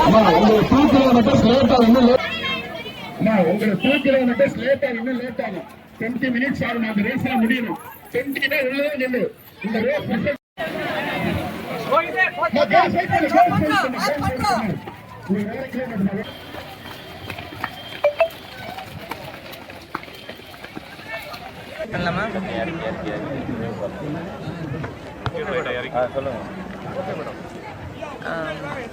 உங்களுக்கு 2 kilometres late ஆகும். உங்களுக்கு 2 கிலோமீட்டர்ஸ் லேட் ஆகும். இன்னும் லேட் ஆகும். 20 மினிட்ஸ் ஆகும். அந்த ரேஸ்ல முடியணும். 20 கிட்ட உள்ளே நில்லு. இந்த ரேஸ்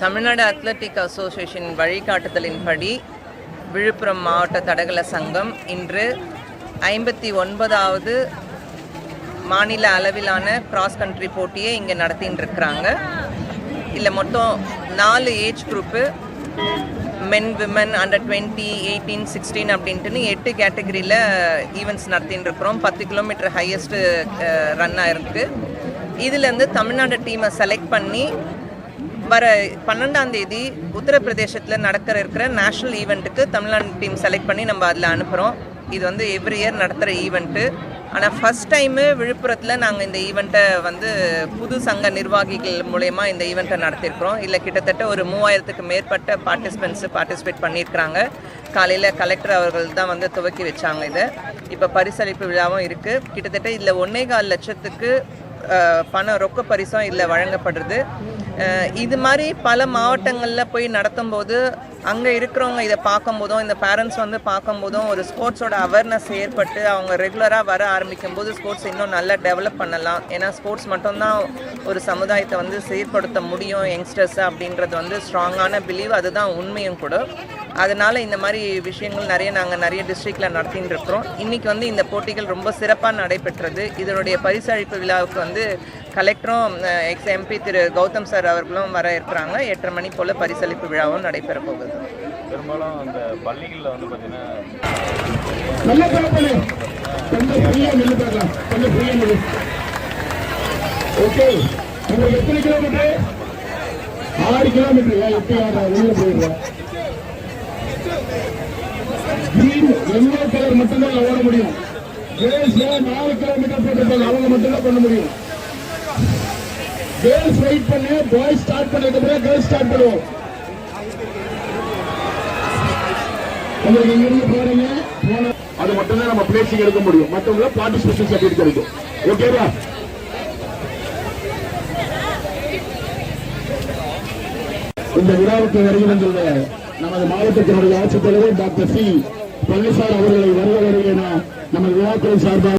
தமிழ்நாடு அத்லெட்டிக் அசோசியேஷன் வழிகாட்டுதலின்படி விழுப்புரம் மாவட்ட தடகள சங்கம் இன்று 59வது மாநில அளவிலான கிராஸ் கண்ட்ரி போட்டியை இங்கே நடத்தின்னு இருக்கிறாங்க. இல்லை மொத்தம் 4 ஏஜ் குரூப்பு, மென், விமன், அண்டர் 20, 18, 16 அப்படின்ட்டுன்னு 8 கேட்டகரியில் ஈவெண்ட்ஸ் நடத்தின்னு இருக்கிறோம். 10 கிலோமீட்டர் ஹையஸ்ட்டு ரன் ஆயிருக்கு. இதுலேருந்து தமிழ்நாடு டீமை செலக்ட் பண்ணி வர 12ஆம் தேதி உத்தரப்பிரதேசத்தில் இருக்கிற நேஷ்னல் ஈவெண்ட்டுக்கு தமிழ்நாடு டீம் செலக்ட் பண்ணி நம்ம அதில் அனுப்புகிறோம். இது வந்து எவ்ரி இயர் நடத்துகிற ஈவெண்ட்டு. ஆனால் ஃபஸ்ட் டைமு விழுப்புரத்தில் நாங்கள் இந்த ஈவெண்ட்டை வந்து புது சங்க நிர்வாகிகள் மூலயமா இந்த ஈவெண்ட்டை நடத்தியிருக்கிறோம். இல்லை கிட்டத்தட்ட ஒரு 3000க்கு மேற்பட்ட பார்ட்டிசிபேட் பண்ணியிருக்கிறாங்க. காலையில் கலெக்டர் அவர்கள் தான் வந்து துவக்கி வச்சாங்க இதை. இப்போ பரிசளிப்பு விழாவும் இருக்குது. கிட்டத்தட்ட இதில் 1.25 லட்சத்துக்கு ரொக்க பரிசும் இதில் வழங்கப்படுறது. இது மாதிரி பல மாவட்டங்களில் போய் நடத்தும் போது அங்கே இருக்கிறவங்க இதை பார்க்கும்போதும், இந்த பேரண்ட்ஸ் வந்து பார்க்கும்போதும் ஒரு ஸ்போர்ட்ஸோட அவேர்னஸ் ஏற்பட்டு அவங்க ரெகுலராக வர ஆரம்பிக்கும் போது ஸ்போர்ட்ஸ் இன்னும் நல்லா டெவலப் பண்ணலாம். ஏன்னா ஸ்போர்ட்ஸ் மட்டும்தான் ஒரு சமுதாயத்தை வந்து செயற்படுத்த முடியும் யங்ஸ்டர்ஸ் அப்படின்றது வந்து ஸ்ட்ராங்கான பிலீவ். அதுதான் உண்மையும் கூட. அதனால் இந்த மாதிரி விஷயங்கள் நாங்கள் நிறைய டிஸ்ட்ரிக்டில் நடத்தின்னு இருக்கிறோம். இன்றைக்கி வந்து இந்த போட்டிகள் ரொம்ப சிறப்பாக நடைபெற்றது. இதனுடைய பரிசளிப்பு விழாவுக்கு வந்து கலெக்டரும் எம்பி திரு கௌதம் சார் அவர்களும் வர இருக்கிறாங்க. 8:30 மணி போல் பரிசளிப்பு விழாவும் நடைபெற போகுது. பெரும்பாலும் அந்த பள்ளிகளில் வந்து பார்த்தீங்கன்னா ஓகே, உங்களுக்கு எத்தனை கிலோமீட்டர்? 6 கிலோமீட்டர். போயிடுறேன். எல்லோ கலர் மட்டும்தான் ஓட முடியும். 4 கிலோமீட்டர் போட்டிருப்பாங்க, அவங்க மட்டும்தான் பண்ண முடியும். கேர்ள்ஸ் வெயிட் பண்ணு, பாய்ஸ் ஸ்டார்ட் பண்ணதுக்கு அப்புறம் கேர்ள்ஸ் ஸ்டார்ட் பண்ணுவோம். உங்களுக்கு இங்கிருந்து போறீங்க, அது மட்டும்தான் நம்ம பிளேசிங் எடுக்க முடியும். மற்றவங்க பார்ட்டிசிபேஷன் சர்டிஃபிகேட் கிடைக்கும். ஓகேவா? இந்த விழாவுக்கு வருகின்ற நமது மாவட்டத்தினுடைய ஆட்சித்தலைவர் டாக்டர் சி. பழனிசாமி அவர்களை வருவதற்கு நமது விழாக்களின் சார்பாக